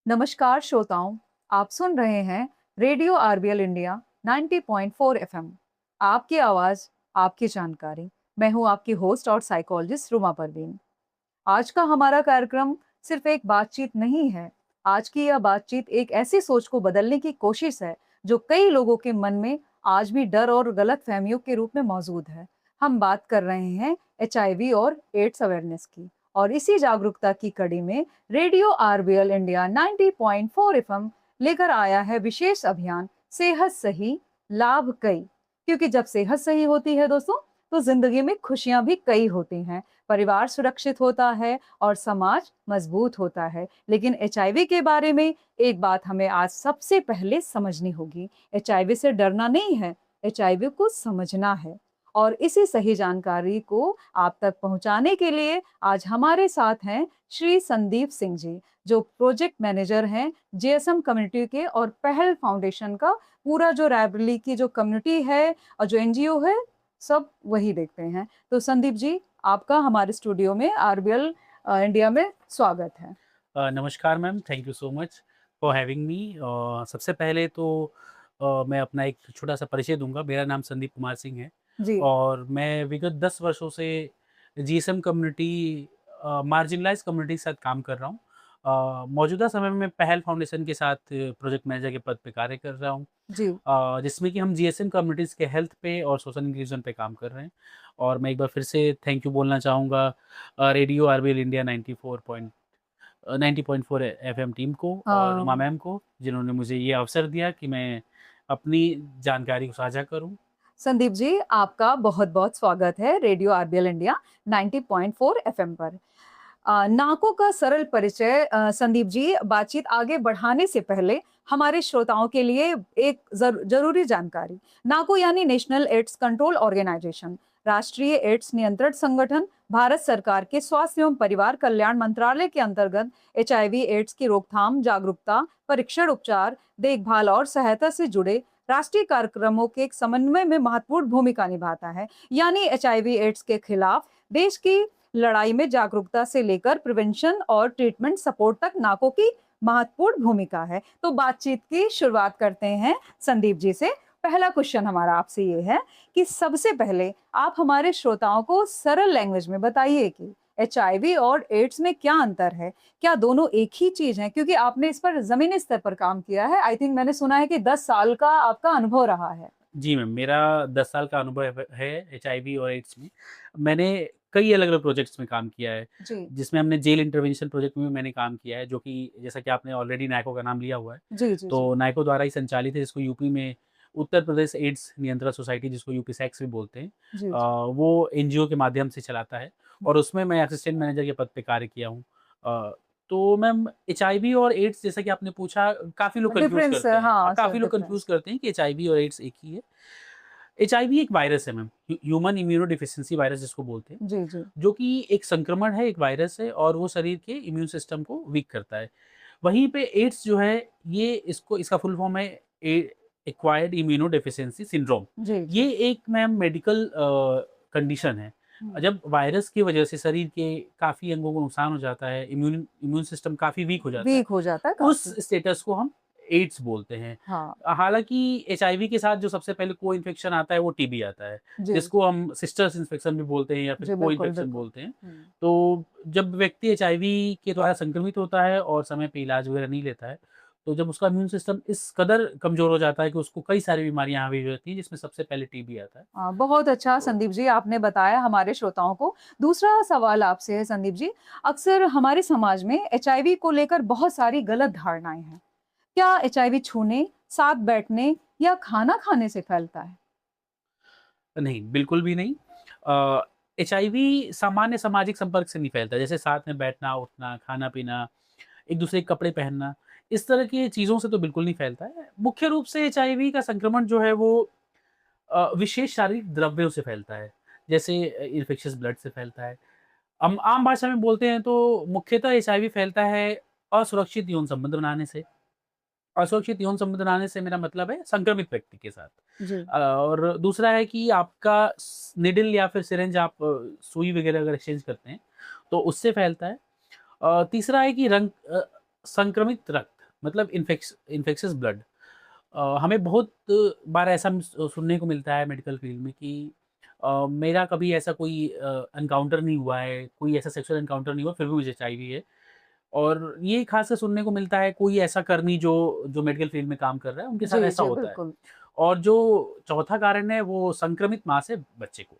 नमस्कार श्रोताओं, आप सुन रहे हैं रेडियो आरबीएल इंडिया 90.4 एफएम। आपकी आवाज, आपकी जानकारी। मैं हूं आपकी होस्ट और साइकोलॉजिस्ट रुमा परवीन। आज का हमारा कार्यक्रम सिर्फ एक बातचीत नहीं है। आज की यह बातचीत एक ऐसी सोच को बदलने की कोशिश है जो कई लोगों के मन में आज भी डर और गलत फहमियों के रूप में मौजूद है। हम बात कर रहे हैं एचआईवी और एड्स अवेयरनेस की, और इसी जागरूकता की कड़ी में रेडियो आरबीएल इंडिया 90.4 एफएम लेकर आया है विशेष अभियान सेहत सही लाभ कई। क्योंकि जब सेहत सही होती है दोस्तों, तो जिंदगी में खुशियां भी कई होती हैं, परिवार सुरक्षित होता है और समाज मजबूत होता है। लेकिन एचआईवी के बारे में एक बात हमें आज सबसे पहले समझनी होगी। एचआईवी से डरना नहीं है, एचआईवी को समझना है। और इसी सही जानकारी को आप तक पहुंचाने के लिए आज हमारे साथ हैं श्री संदीप सिंह जी, जो प्रोजेक्ट मैनेजर हैं जेएसएम कम्युनिटी के, और पहल फाउंडेशन का पूरा जो रायबरेली की जो कम्युनिटी है और जो एनजीओ है, सब वही देखते हैं। तो संदीप जी, आपका हमारे स्टूडियो में आरबीएल इंडिया में स्वागत है। नमस्कार ma'am, thank you so much for having me. सबसे पहले तो मैं अपना एक छोटा-सा परिचय दूँगा। मेरा नाम संदीप कुमार सिंह है जी। और मैं विगत 10 वर्षों से जीएसएम कम्युनिटी मार्जिनलाइज़्ड कम्युनिटी के साथ काम कर रहा हूँ। मौजूदा समय में मैं पहल फाउंडेशन के साथ प्रोजेक्ट मैनेजर के पद पे कार्य कर रहा हूँ, जी। जिसमें कि हम जीएसएम कम्युनिटीज़ के हेल्थ पे और सोशल इंक्लूजन पे काम कर रहे हैं। और मैं एक बार फिर से थैंक यू बोलना चाहूँगा radio RBL India 90.4 FM team को और उमा हाँ। मैम को, जिन्होंने मुझे ये अवसर दिया कि मैं अपनी जानकारी को साझा करूँ। संदीप जी, आपका बहुत-बहुत स्वागत है रेडियो आरबीएल इंडिया 90.4 एफएम पर। नाको का सरल परिचय। संदीप जी, बातचीत आगे बढ़ाने से पहले हमारे श्रोताओं के लिए एक जरूरी जानकारी। नाको यानी नेशनल एड्स कंट्रोल ऑर्गेनाइजेशन, राष्ट्रीय एड्स नियंत्रण संगठन, भारत सरकार के स्वास्थ्य एवं परिवार कल्याण मंत्रालय के अंतर्गत एचआईवी एड्स की रोकथाम, जागरूकता, परीक्षण, उपचार, देखभाल और सहायता से जुड़े राष्ट्रीय कार्यक्रमों के एक समन्वय में महत्वपूर्ण भूमिका निभाता है। यानी एचआईवी एड्स के खिलाफ देश की लड़ाई में जागरूकता से लेकर प्रिवेंशन और ट्रीटमेंट सपोर्ट तक नाको की महत्वपूर्ण भूमिका है। तो बातचीत की शुरुआत करते हैं संदीप जी से। पहला क्वेश्चन हमारा आपसे ये है कि सबसे पहले आप हमारे श्रोताओं को सरल लैंग्वेज में बताइए कि एचआईवी और एड्स में क्या अंतर है। क्या दोनों एक ही चीज है? क्योंकि आपने इस पर जमीनी स्तर पर काम किया है। आई थिंक मैंने सुना है कि 10 साल का आपका अनुभव रहा है। जी मैम, मेरा 10 साल का अनुभव है एचआईवी और एड्स में। मैंने कई अलग-अलग प्रोजेक्ट्स में काम किया है, जी। जिसमें हमने जेल इंटरवेंशन प्रोजेक्ट में भी मैंने काम किया है, जो कि जैसा कि आपने ऑलरेडी नायको का नाम लिया हुआ है। जी। जी। जी। तो नायको द्वारा ही संचालित है, जिसको यूपी में उत्तर प्रदेश एड्स नियंत्रण सोसाइटी, जिसको यूपी सैक्स भी बोलते हैं, जी। जी। वो एनजीओ के माध्यम से चलाता है और उसमें मैं असिस्टेंट मैनेजर के पद पे कार्य किया हूँ। अ, तो मैम, एचआईवी और एड्स, जैसा कि आपने पूछा, काफ़ी लोग कन्फ्यूज़ डिफरेंस, करते हैं। हाँ सर, काफ़ी लोग कन्फ्यूज़ डिफरेंस। करते हैं कि एचआईवी और एड्स एक ही है। एचआईवी एक वायरस है ma'am, human immuno deficiency virus जिसको बोलते हैं, जी। जी। जो कि एक संक्रमण है, एक वायरस है और वो शरीर के इम्यून सिस्टम को वीक करता है। वहीं पे एड्स जो है, ये इसका फुल फॉर्म है ए एक्वायर्ड इम्यूनो डेफिशिएंसी सिंड्रोम। जी। जी। ये एक मैम मेडिकल कंडीशन है। हुँ। जब वायरस की वजह से शरीर के काफ़ी अंगों को नुकसान हो जाता है, इम्यून इम्यून सिस्टम काफ़ी वीक हो जाता है, वीक हो जाता है उस काफ़ी। स्टेटस को हम एड्स बोलते हैं। हाँ। हालाँकि एचआईवी के साथ जो सबसे पहले को-इन्फेक्शन आता है, वो टीबी आता है, जी। जिसको हम सिस्टर्स इन्फेक्शन भी बोलते हैं या फिर जी, बिल्कुल, को-इन्फेक्शन बिल्कुल। बोलते हैं। हुँ। तो जब व्यक्ति एचआईवी के द्वारा संक्रमित होता है और समय पे इलाज वगैरह नहीं लेता है, तो जब उसका इम्यून सिस्टम इस कदर कमज़ोर हो जाता है कि उसको कई सारी बीमारियाँ हावी हो जाती हैं, जिसमें सबसे पहले टीबी आता है। बहुत अच्छा तो संदीप जी, आपने बताया हमारे श्रोताओं को। दूसरा सवाल आपसे है संदीप जी, अक्सर हमारे समाज में एचआईवी को लेकर बहुत सारी गलत धारणाएँ हैं। क्या एचआईवी छूने, साथ बैठने या खाना खाने से फैलता है? नहीं, बिल्कुल भी नहीं। एचआईवी सामान्य सामाजिक संपर्क से नहीं फैलता, जैसे साथ में बैठना, उठना, खाना-पीना, एक-दूसरे के कपड़े पहनना, इस तरह की चीज़ों से तो बिल्कुल नहीं फैलता है। मुख्य रूप से एचआईवी का संक्रमण जो है वो विशेष शारीरिक द्रव्यों से फैलता है, जैसे इन्फेक्शियस ब्लड से फैलता है। हम आम भाषा में बोलते हैं तो मुख्यतः एचआईवी फैलता है असुरक्षित यौन संबंध बनाने से। असुरक्षित यौन संबंध बनाने से मेरा मतलब है संक्रमित व्यक्ति के साथ। जी। और दूसरा है कि आपका निडल या फिर सिरिंज, आप सुई वगैरह अगर एक्सचेंज करते हैं, तो उससे फैलता है। तीसरा है कि संक्रमित रक्त, मतलब इन्फेक्शियस ब्लड। हमें बहुत बार ऐसा सुनने को मिलता है मेडिकल फील्ड में कि मेरा कभी ऐसा कोई एनकाउंटर नहीं हुआ है, कोई ऐसा सेक्सुअल एनकाउंटर नहीं हुआ, फिर भी मुझे एचआईवी है। और ये खासकर सुनने को मिलता है कोई ऐसा कर्मी जो जो मेडिकल फील्ड में काम कर रहा है, उनके साथ जी, ऐसा जी, होता है। बिल्कुल। और जो चौथा कारण है वो संक्रमित माँ से बच्चे को।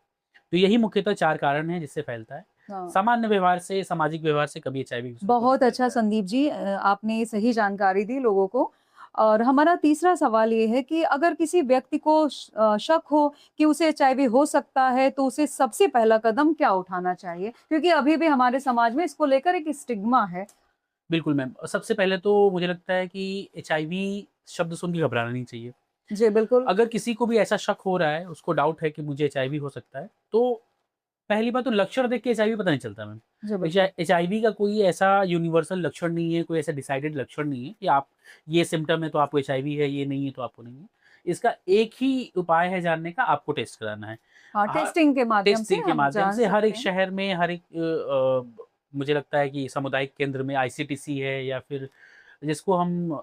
तो यही मुख्यतः 4 कारण हैं जिससे फैलता है। हाँ। सामान्य व्यवहार से, सामाजिक व्यवहार से कभी एचआईवी दूसरे को नहीं बहुत अच्छा फैलता है। संदीप जी, आपने सही जानकारी दी लोगों को। और हमारा तीसरा सवाल ये है कि अगर किसी व्यक्ति को शक हो कि उसे एचआईवी हो सकता है, तो उसे सबसे पहला कदम क्या उठाना चाहिए? क्योंकि अभी भी हमारे समाज में इसको लेकर एक स्टिग्मा है। बिल्कुल मैम। सबसे पहले तो मुझे लगता है कि एचआईवी शब्द सुन के घबराना नहीं चाहिए। जी, बिल्कुल। अगर किसी को भी ऐसा शक हो रहा है, उसको डाउट है कि मुझे एचआईवी हो सकता है, तो पहली बात तो लक्षण देख के एचआईवी पता नहीं चलता मैम। जी, बिल्कुल। एचआईवी का कोई ऐसा यूनिवर्सल लक्षण नहीं है, कोई ऐसा डिसाइडेड लक्षण नहीं है कि आप ये सिम्पटम है तो आपको एचआईवी है, ये नहीं है तो आपको नहीं है। इसका एक ही उपाय है जानने का, आपको टेस्ट कराना है। हाँ, ह टेस्टिंग के माध्यम से टेस्टिंग के हम माध्यम जान से हर सकते एक हैं। शहर में, हर एक मुझे लगता है कि सामुदायिक केंद्र में आईसीटीसी है या फिर जिसको हम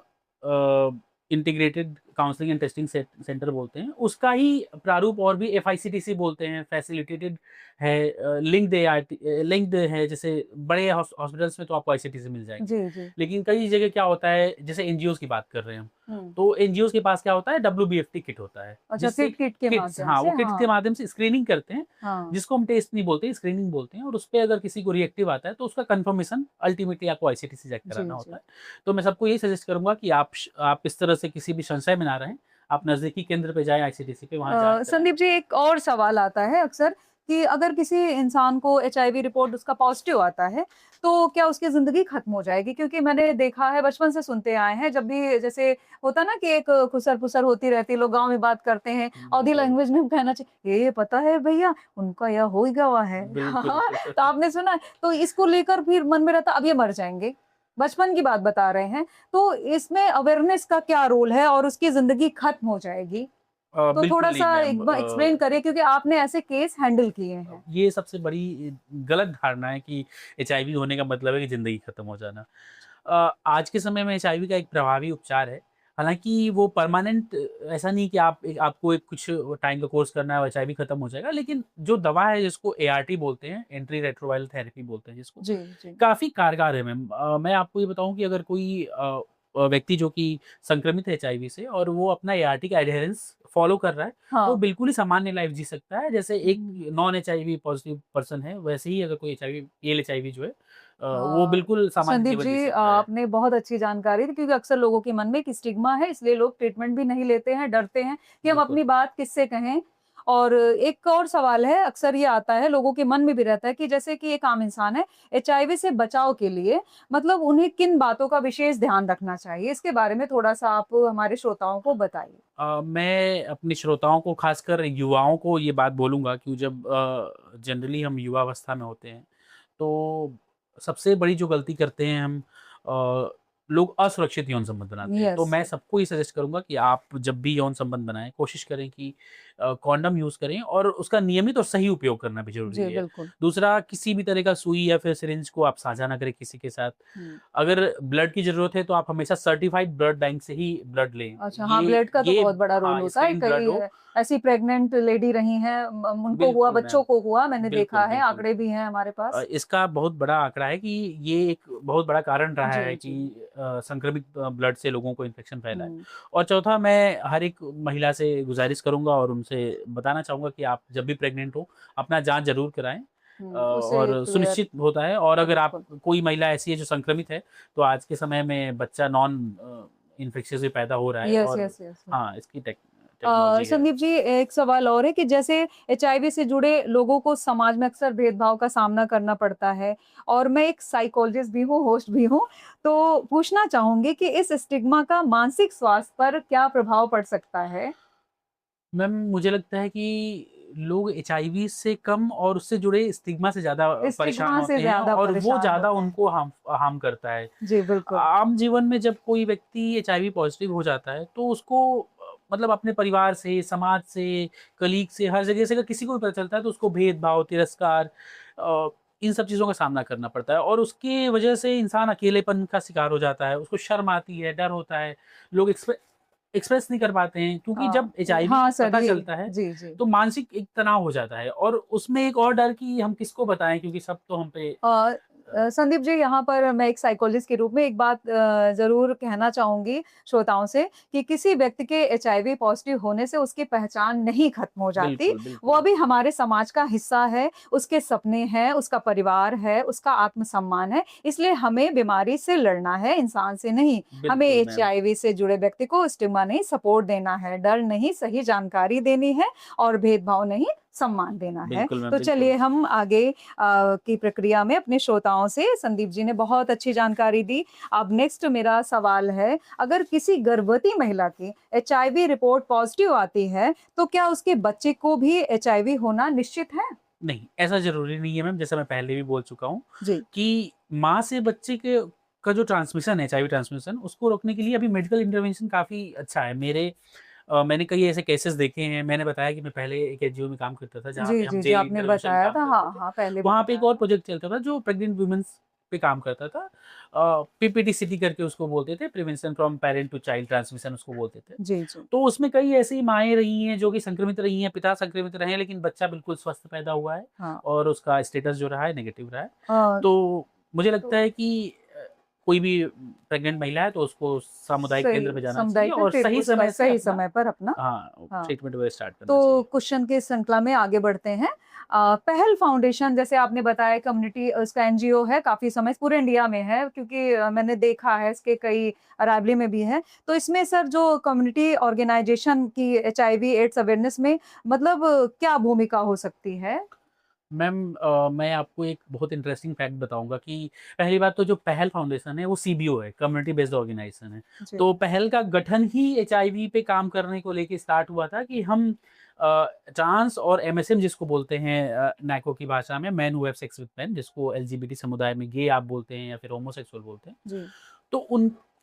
integrated counselling and testing centre बोलते हैं, उसका ही प्रारूप और भी एफआईसीटीसी बोलते हैं, फैसिलिटेटेड है, लिंक्ड है। जैसे बड़े हॉस्पिटल्स में तो आपको आईसीटीसी मिल जाएंगे, जी, जी। लेकिन कई जगह क्या होता है, जैसे एनजीओ की बात कर रहे हैं हम, हुँ। तो एनजीओ के पास क्या होता है, डब्ल्यूबीएफटी किट होता है, अच्छा, जिससे किट के किट्स, माध्यम हाँ, से, वो किट्स के हाँ। माध्यम से स्क्रीनिंग करते हैं, हाँ। जिसको हम टेस्ट नहीं बोलते, स्क्रीनिंग बोलते हैं। और उस पे अगर किसी को रिएक्टिव आता है तो उसका कंफर्मेशन अल्टीमेटली आपको आईसीटीसी चेक जी, कराना होता जी। है। तो मैं सबको यही सजेस्ट करूँगा कि आप इस तरह से किसी भी संशय में ना रहें, आप नज़दीकी केंद्र पे जाएँ, आईसीटीसी पे, वहाँ जाँच कराएँ। संदीप जी, एक और सवाल आता है अक्सर कि अगर किसी इंसान को एचआईवी रिपोर्ट उसका पॉजिटिव आता है, तो क्या उसकी ज़िंदगी खत्म हो जाएगी? क्योंकि मैंने देखा है, बचपन से सुनते आए हैं, जब भी जैसे होता ना कि एक खुसर-फुसर होती रहती है, लोग गाँव में बात करते हैं, अवधी बिल्कुल, लैंग्वेज में हम कहना चाहिए, "ये पता है भैया, उनका यह हो ही गवा है।" बिल्कुल। हाँ, तो आपने सुना है? तो इसको लेकर फिर मन में रहता, अब ये मर जाएँगे। बचपन की बात बता रहे हैं, तो इसमें अवेयरनेस का क्या रोल है और उसकी ज़िंदगी खत्म हो जाएगी? तो बिल्कुल नहीं थोड़ा-सा मैम। एक बार एक्सप्लेन करिए, क्योंकि आपने ऐसे केस हैंडल किए हैं। ये सबसे बड़ी गलत धारणा है कि एचआईवी होने का मतलब है कि ज़िंदगी खत्म हो जाना। आज के समय में एचआईवी का एक प्रभावी उपचार है। हालाँकि वो परमानेंट ऐसा नहीं कि आपको एक कुछ टाइम का कोर्स करना है और एचआईवी खत्म हो जाएगा। लेकिन जो दवा है जिसको एआरटी बोलते हैं, एंटी रेट्रोवायरल थेरेपी बोलते हैं जिसको, जी, जी। काफ़ी कारगर है मैम। मैं आपको ये बताऊँ कि अगर कोई व्यक्ति जो कि संक्रमित है एचआईवी से और वो अपना एआरटी का एडहेरेंस फ़ॉलो कर रहा है, तो हाँ। बिल्कुल ही सामान्य लाइफ़ जी सकता है। जैसे एक हुँ। नॉन एचआईवी पॉज़िटिव पर्सन है, वैसे ही अगर कोई एचआईवी एल एचआईवी जो है वो अ, बिल्कुल सामान्य संदीप जीवन जी जी, सकता है। आपने बहुत अच्छी जानकारी दी, क्योंकि अक्सर लोगों के मन में एक स्टिग्मा है, इसलिए लोग ट्रीटमेंट भी नहीं लेते हैं, डरते हैं कि हम बिल्कुल। अपनी बात किससे कहें। और एक और सवाल है, अक्सर ये आता है, लोगों के मन में भी रहता है कि जैसे कि एक आम इंसान है, एचआईवी से बचाव के लिए मतलब उन्हें किन बातों का विशेष ध्यान रखना चाहिए? इसके बारे में थोड़ा-सा आप हमारे श्रोताओं को बताइए। मैं अपने श्रोताओं को, खासकर युवाओं को ये बात बोलूँगा कि जब जनरली हम युवावस्था में होते हैं, तो सबसे बड़ी जो गलती करते हैं हम, अ, लोग असुरक्षित यौन संबंध बनाते हैं। तो यस, मैं यस। सबको ये सजेस्ट करूँगा कि आप जब भी यौन संबंध बनाएँ, कोशिश करें कि कॉन्डोम यूज़ करें और उसका नियमित और सही उपयोग करना भी ज़रूरी जी, है। बिल्कुल। दूसरा, किसी भी तरह का सुई या फिर सिरिंज को आप साझा ना करें किसी के साथ। हुँ। अगर ब्लड की ज़रूरत है तो आप हमेशा सर्टिफाइड ब्लड बैंक से ही ब्लड लें। अच्छा, हाँ, ब्लड का तो ये बहुत बड़ा रोल हाँ, होता है। स्क्रीन ब्लड कई हो। ऐसी प्रेग्नेंट लेडी रही हैं, उनको हुआ, बिल्कुल बच्चों मैम, को हुआ, मैंने बिल्कुल, देखा है, बिल्कुल। आंकड़े भी हैं हमारे पास। इसका बहुत बड़ा आंकड़ा है कि ये एक बहुत बड़ा कारण रहा जी, है कि जी। संक्रमित ब्लड से लोगों को इन्फेक्शन फैला है। हुँ, और चौथा, मैं हर एक महिला से गुज़ारिश करूँगा और उनसे बताना चाहूँगा कि आप जब भी प्रेग्नेंट हो, अपना जाँच ज़रूर कराएँ। हुँ, उसे और क्लियर। सुनिश्चित होता है, और अगर आप बिल्कुल। कोई महिला ऐसी है जो संक्रमित है, तो आज के समय में बच्चा नॉन इन्फेक्शियस भी पैदा हो रहा है यस, और यस, यस। हाँ, इसकी टेक्नोलॉजी है। संदीप जी, एक सवाल और है कि जैसे एचआईवी से जुड़े लोगों को समाज में अक्सर भेदभाव का सामना करना पड़ता है, और मैं एक साइकोलॉजिस्ट भी हूँ, होस्ट भी हूँ, तो पूछना चाहूँगी कि इस स्टिग्मा का मानसिक स्वास्थ्य पर क्या प्रभाव पड़ सकता है? मैम, मुझे लगता है कि लोग एचआईवी से कम और उससे जुड़े स्टिग्मा से ज़्यादा परेशान स्टिग्मा से होते हैं ज़्यादा और वो परेशान ज़्यादा होते हैं। उनको हार्म करता है। जी, बिल्कुल। आम जीवन में जब कोई व्यक्ति एचआईवी पॉज़िटिव हो जाता है, तो उसको मतलब अपने परिवार से, समाज से, कलीग से, हर जगह से अगर किसी को भी पता चलता है, तो उसको भेदभाव, तिरस्कार, अ, इन सब चीज़ों का सामना करना पड़ता है और उसकी वजह से इंसान अकेलेपन का शिकार हो जाता है, उसको शर्म आती है, डर होता है, लोग एक्सप्रेस नहीं कर पाते हैं क्योंकि जब एचआईवी हाँ सर, पता ये चलता है, जी, जी। तो मानसिक एक तनाव हो जाता है और उसमें एक और डर कि हम किसको बताएँ क्योंकि सब तो हम पे अ अ, संदीप जी, यहाँ पर मैं एक साइकोलॉजिस्ट के रूप में एक बात ज़रूर कहना चाहूँगी श्रोताओं से कि किसी व्यक्ति के एचआईवी पॉज़िटिव होने से उसकी पहचान नहीं खत्म हो जाती। बिल्कुल, वो बिल्कुल। अभी हमारे समाज का हिस्सा है, उसके सपने हैं, उसका परिवार है, उसका आत्मसम्मान है। इसलिए हमें बीमारी से लड़ना है, इंसान से नहीं। हमें बिल्कुल मैम। एचआईवी से जुड़े व्यक्ति को स्टिग्मा नहीं, सपोर्ट देना है, डर नहीं, सही जानकारी देनी है और भेदभाव नहीं, सम्मान देना है। बिल्कुल मैम, तो बिल्कुल। चलिए हम आगे की प्रक्रिया में अपने श्रोताओं से संदीप जी ने बहुत अच्छी जानकारी दी। अब नेक्स्ट मेरा सवाल है, अगर किसी गर्भवती महिला की एचआईवी रिपोर्ट पॉजिटिव आती है, तो क्या उसके बच्चे को भी एचआईवी होना निश्चित है? नहीं, ऐसा ज़रूरी नहीं है मैम, जैसा मैं पहले भी बोल चुका हूँ जी, कि माँ से बच्चे के का जो ट्रांसमिशन है, एचआईवी ट्रांसमिशन, उसको रोकने के लिए अभी मेडिकल इंटरवेंशन काफ़ी अच्छा है। मैंने कई ऐसे केसेस देखे हैं, मैंने बताया कि मैं पहले एक एनजीओ में काम करता था, जहाँ जी, पे हम जी, जी, जेल आपने इंटरवेंशन बताया काम था। करते हाँ, थे। हाँ, पहले भी वहाँ पे एक बताया और था। प्रोजेक्ट चलता था, जो प्रेग्नेंट वुमेन्स पे काम करता था। पीपीटीसीटी करके उसको बोलते थे, prevention from parent to child transmission उसको बोलते थे। जी, जी। तो उसमें कई ऐसी माएँ रही हैं, जो कि संक्रमित रही हैं, पिता संक्रमित रहे हैं, लेकिन बच्चा बिल्कुल स्वस्थ पैदा हुआ है हाँ। और उसका स्टेटस जो रहा है, नेगेटिव रहा है। अ, तो मुझे लगता तो है कि कोई भी प्रेग्नेंट महिला है, तो उसको सामुदायिक केंद्र पे सही जाना चाहिए सामुदायिक में और फिर सही उसका समय से सही अपना समय पर अपना हाँ। ट्रीटमेंट वगैरह स्टार्ट करना तो चाहिए। क्वेश्चन की श्रृंखला में आगे बढ़ते हैं। पहल फाउंडेशन जैसे आपने बताया कम्युनिटी उसका एनजीओ है, काफ़ी समय से पूरे इंडिया में है क्योंकि मैंने देखा है इसके कई अरावली में भी है। तो इसमें सर जो कम्युनिटी ऑर्गेनाइजेशन की एचआईवी एड्स अवेयरनेस में मतलब क्या भूमिका हो सकती है? मैम मैं आपको एक बहुत इंटरेस्टिंग फैक्ट बताऊँगा कि पहली बात तो जो पहल फाउंडेशन है वो सीबीओ है, कम्युनिटी बेस्ड ऑर्गेनाइज़ेशन है। जी। तो पहल का गठन ही एचआईवी पे काम करने को लेके स्टार्ट हुआ था कि हम ट्रांस और एमएसएम जिसको बोलते हैं नैको की भाषा में man who have sex with main जिसको एलजीबीटी समुदाय में गे आप बोलते हैं या फिर होमोसेक्सुअल बोलते हैं। जी। तो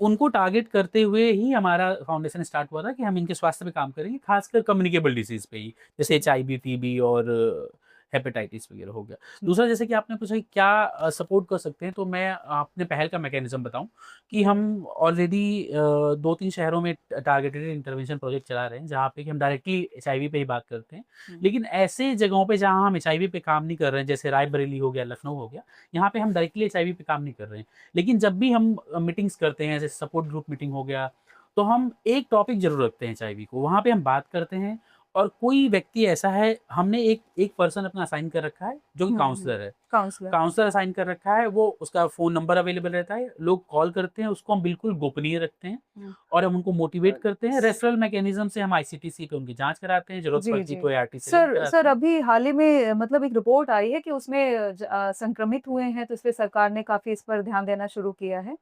उनको टारगेट करते हुए ही हमारा फाउंडेशन स्टार्ट हुआ था कि हम इनके स्वास्थ्य पे काम करेंगे, खासकर कम्युनिकेबल डिसीज़ पे ही, जैसे जी, एचआईवी, टीबी और हेपेटाइटिस वगैरह हो गया। जी, दूसरा जैसे कि आपने पूछा कि क्या सपोर्ट कर सकते हैं, तो मैं अपने पहल का मैकेनिज़्म बताऊँ कि जी। हम ऑलरेडी 2-3 शहरों में टारगेटेड इंटरवेंशन प्रोजेक्ट चला रहे हैं, जहाँ पे कि हम डायरेक्टली एचआईवी पे ही बात करते हैं। हुँ। लेकिन ऐसे जगहों पे जहाँ हम एचआईवी पे काम नहीं कर रहे हैं, जैसे रायबरेली हो गया, लखनऊ हो गया, यहाँ पे हम डायरेक्टली एचआईवी पे काम नहीं कर रहे हैं। लेकिन जब भी हम मीटिंग्स करते हैं, जैसे सपोर्ट ग्रुप मीटिंग हो गया, तो हम एक टॉपिक ज़रूर रखते हैं एचआईवी को, वहाँ पे हम बात करते हैं और कोई व्यक्ति ऐसा है हमने एक एक पर्सन अपना असाइन कर रखा है, जो कि हुँ, हुँ। काउंसलर है। काउंसलर। काउंसलर असाइन कर रखा है, वो उसका फ़ोन नंबर अवेलेबल रहता है, लोग कॉल करते हैं, उसको हम बिल्कुल गोपनीय रखते हैं हुँ। और हम उनको मोटिवेट करते हैं। स रेफरल मैकेनिज़्म से हम आईसीटीसी पे उनकी जाँच कराते हैं, ज़रूरत जी, पड़ती है जी। तो एआरटी से लिंक सर कराते सर हैं। अभी हाल ही में मतलब एक रिपोर्ट आई है कि उसमें संक्रमित हुए हैं, तो इसलिए सरकार ने काफ़ी इस पर ध्यान देना शुरू किया है,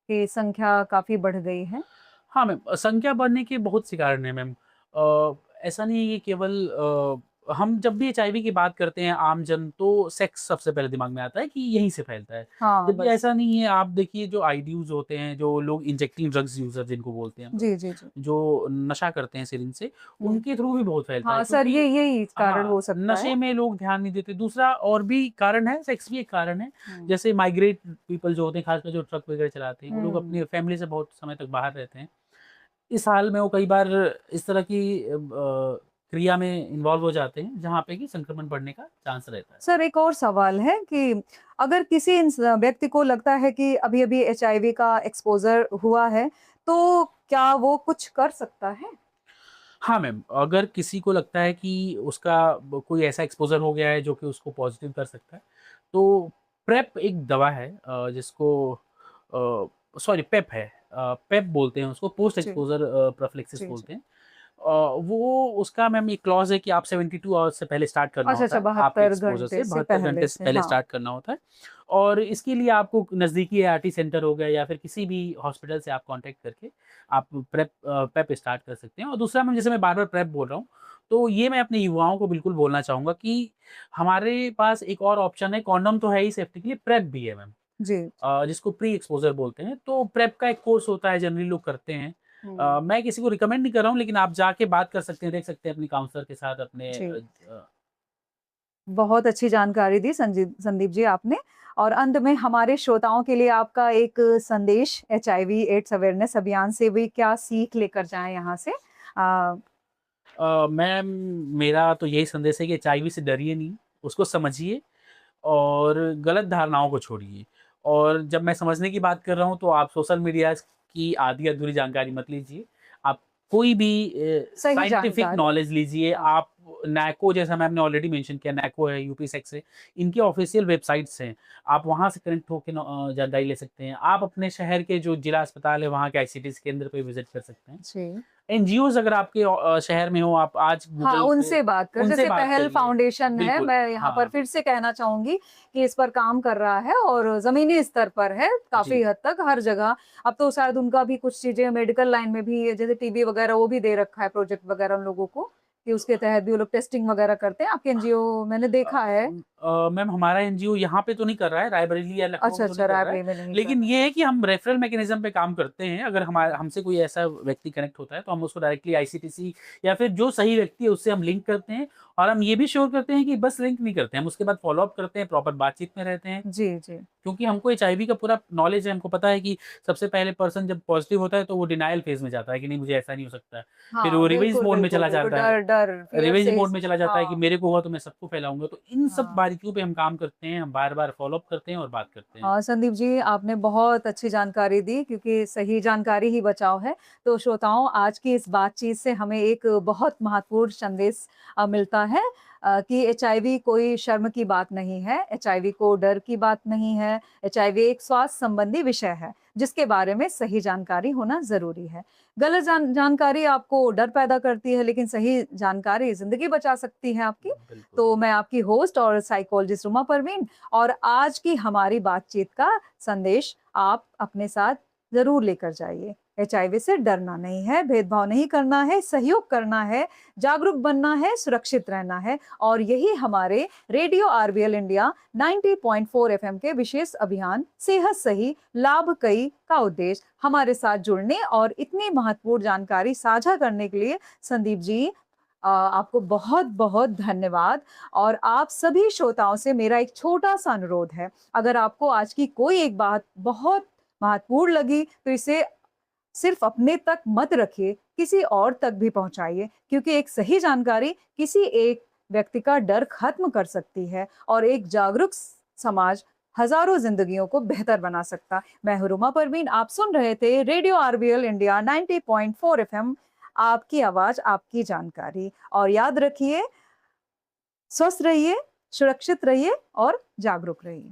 कि संख्या काफ़ी बढ़ गई है। हाँ मैम, संख्या बढ़ने के बहुत से कारण हैं मैम। ऐसा नहीं है कि केवल हम जब भी एचआईवी की बात करते हैं आम जन तो सेक्स सबसे पहले दिमाग में आता है कि यहीं से फैलता है। हाँ, जबकि बस। ऐसा नहीं है, आप देखिए जो आईडीयूज़ होते हैं, जो लोग इंजेक्टिंग ड्रग्स यूज़र जिनको बोलते हैं हम लोग, जी, जी, जी। जो नशा करते हैं सिरिंज से, हुँ। उनके थ्रू भी बहुत फैलता है हाँ, सर क्योंकि यही कारण हाँ, हो सकता है। नशे में लोग ध्यान नहीं देते। दूसरा और भी कारण है, सेक्स भी एक कारण है। हुँ। जैसे माइग्रेट पीपल जो होते हैं, खासकर जो ट्रक वगैरह चलाते हैं, वो लोग हुँ। अपनी फैमिली से बहुत समय तक बाहर रहते हैं। इस हाल में वो कई बार इस तरह की क्रिया में इन्वॉल्व हो जाते हैं, जहाँ पे कि संक्रमण बढ़ने का चांस रहता है। सर एक और सवाल है कि अगर किसी व्यक्ति को लगता है कि अभी-अभी एचआईवी का एक्सपोज़र हुआ है, तो क्या वो कुछ कर सकता है? हाँ मैम, अगर किसी को लगता है कि उसका कोई ऐसा एक्सपोज़र हो गया है जो कि उसको पॉज़िटिव कर सकता है, तो प्रेप एक दवा है जिसको सॉरी पेप है। पेप बोलते हैं उसको, पोस्ट जी, एक्सपोज़र प्रोफिलैक्सिस जी, जी। बोलते हैं। वो उसका मैम एक क्लॉज़ है कि आप 72 आवर्स से पहले स्टार्ट करना अच्छा, होता अच्छा है, आपके 72 एक्सपोज़र से घंटे से 72 पहले घंटे से से, पहले हाँ। स्टार्ट करना होता है और इसके लिए आपको नज़दीकी एआरटी सेंटर हो गया या फिर किसी भी हॉस्पिटल से आप कॉन्टैक्ट करके आप पेप स्टार्ट कर सकते हैं और दूसरा मैम जैसे मैं बार-बार प्रेप बोल रहा हूँ, तो ये मैं अपने युवाओं को बिल्कुल बोलना चाहूँगा कि हमारे पास एक और ऑप्शन है, कंडोम तो है ही सेफ्टी के लिए, प्रेप भी है मैम। जी। जिसको प्री एक्सपोज़र बोलते हैं, तो प्रेप का एक कोर्स होता है, जनरली लोग करते हैं। हुँ। मैं किसी को रिकमेंड नहीं कर रहा हूँ, लेकिन आप जाके बात कर सकते हैं, देख सकते हैं अपनी काउंसलर के साथ अपने जी। बहुत अच्छी जानकारी दी संदीप जी आपने। और अंत में हमारे श्रोताओं के लिए आपका एक संदेश एचआईवी एड्स अवेयरनेस अभियान से भी क्या सीख लेकर जाएँ यहाँ से? मैम, मेरा तो यही संदेश है कि एचआईवी से डरिए नहीं, उसको समझिए और गलत धारणाओं को छोड़िए। और जब मैं समझने की बात कर रहा हूँ, तो आप सोशल मीडिया की आधी-अधूरी जानकारी मत लीजिए। आप कोई भी सही साइंटिफिक जानकारी। नॉलेज लीजिए। हाँ। आप नैको, जैसा मैम ने ऑलरेडी मेंशन किया, नैको है, यूपीसेक्स है, इनकी ऑफ़िशियल वेबसाइट्स हैं। आप वहाँ से कनेक्ट होके जानकारी ले सकते हैं। आप अपने शहर के जो जिला अस्पताल है, वहाँ के आईसीटीज़ केंद्र पे विज़िट कर सकते हैं। जी। एनजीओज़ अगर आपके शहर में हो, आप आज हाँ, गूगल पे उनसे बात कर, उनसे जैसे बात पहल करिए। फाउंडेशन है, बिल्कुल, मैं यहाँ पर हाँ, फिर से कहना चाहूँगी कि इस पर काम कर रहा है और ज़मीनी स्तर पर है, काफ़ी जी। हद तक हर जगह। अब तो शायद उनका भी कुछ चीज़ें मेडिकल लाइन में भी जैसे टीबी वगैरह वो भी दे रखा है प्रोजेक्ट वगैरह उन लोगों को, कि उसके तहत भी वो लोग टेस्टिंग वगैरह करते हैं। आपके एनजीओ मैंने देखा है। मैम, हमारा एनजीओ यहाँ पे तो नहीं कर रहा है, रायबरेली या लखनऊ अच्छा, में तो नहीं अच्छा, कर रहा है, रायबरेली में नहीं कर लेकिन रहा। ये है कि हम रेफरल मैकेनिज़्म पे काम करते हैं। अगर हमसे कोई ऐसा व्यक्ति कनेक्ट होता है, तो हम उसको डायरेक्टली आईसीटीसी या फिर जो सही व्यक्ति है, उससे हम लिंक करते हैं। और हम ये भी श्योर करते हैं कि बस लिंक नहीं करते हैं, हम उसके बाद फ़ॉलो अप करते हैं, प्रॉपर बातचीत में रहते हैं। जी, जी। क्योंकि हमको एचआईवी का पूरा नॉलेज है, हमको पता है कि सबसे पहले पर्सन जब पॉज़िटिव होता है, तो वो डिनायल फ़ेज़ में जाता है कि नहीं, मुझे ऐसा नहीं हो सकता है। फिर हाँ, वो रिवेंज बिल्कुल, मोड में बिल्कुल, चला बिल्कुल। जाता है। डर डर, फ़ियर रिवेंज से ही मोड में चला जाता है कि हाँ, मेरे को हुआ तो मैं सबको फैलाऊँगा। तो इन सब हाँ। बारीकियों पे हम काम करते हैं, हम बार-बार फ़ॉलो अप करते हैं और बात करते हैं। हाँ, संदीप जी, आपने बहुत अच्छी जानकारी दी क्योंकि सही जानकारी ही बचाव है। तो श्रोताओं, आज की इस बातचीत से हमें एक बहुत महत्वपूर्ण संदेश मिलता है कि एचआईवी कोई शर्म की बात नहीं है, एचआईवी को डर की बात नहीं है, एचआईवी एक स्वास्थ्य संबंधी विषय है, जिसके बारे में सही जानकारी होना ज़रूरी है। गलत जानकारी आपको डर पैदा करती है, लेकिन सही जानकारी ज़िंदगी बचा सकती है आपकी। बिल्कुल। तो मैं आपकी होस्ट और साइकोलॉजिस्ट रुमा परवीन और आज की हमारी बातचीत का संदेश आप अपने साथ ज़रूर लेकर जाइए। एचआईवी से डरना नहीं है, भेदभाव नहीं करना है, सहयोग करना है, जागरूक बनना है, सुरक्षित रहना है और यही हमारे रेडियो आरबीएल इंडिया 90.4 एफएम के विशेष अभियान सेहत सही लाभ कई का उद्देश्य। हमारे साथ जुड़ने और इतनी महत्वपूर्ण जानकारी साझा करने के लिए संदीप जी आपको बहुत-बहुत धन्यवाद। और आप सभी श्रोताओं से मेरा एक छोटा-सा अनुरोध है, अगर आपको आज की कोई एक बात बहुत महत्वपूर्ण लगी, तो इसे सिर्फ अपने तक मत रखिए, किसी और तक भी पहुँचाइए क्योंकि एक सही जानकारी किसी एक व्यक्ति का डर खत्म कर सकती है और एक जागरूक समाज हज़ारों ज़िंदगियों को बेहतर बना सकता है। मैं हूँ रुमा परवीन, आप सुन रहे थे रेडियो आरबीएल इंडिया 90.4 एफएम, आपकी आवाज़, आपकी जानकारी। और याद रखिए, स्वस्थ रहिए, सुरक्षित रहिए और जागरूक रहिए।